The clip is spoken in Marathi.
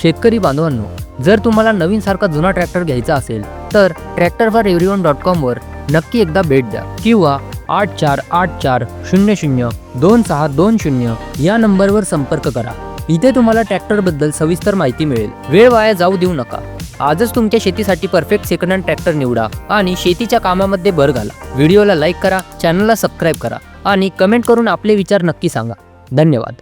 शेतकरी बांधवांनो, जर तुम्हाला नवीन सारखा जुना ट्रॅक्टर घ्यायचा असेल तर tractorforeveryone.com वर नक्की एकदा भेट द्या किंवा 8484002620 या नंबरवर संपर्क करा। इथे तुम्हाला ट्रॅक्टरबद्दल सविस्तर माहिती मिळेल। वेळ वाया जाऊ देऊ नका। आजच तुमच्या शेतीसाठी परफेक्ट सेकंड हँड ट्रॅक्टर निवडा आणि शेतीच्या कामामध्ये भर घाला। व्हिडिओला लाईक करा, चॅनलला सबस्क्राईब करा आणि कमेंट करून आपले विचार नक्की सांगा। धन्यवाद।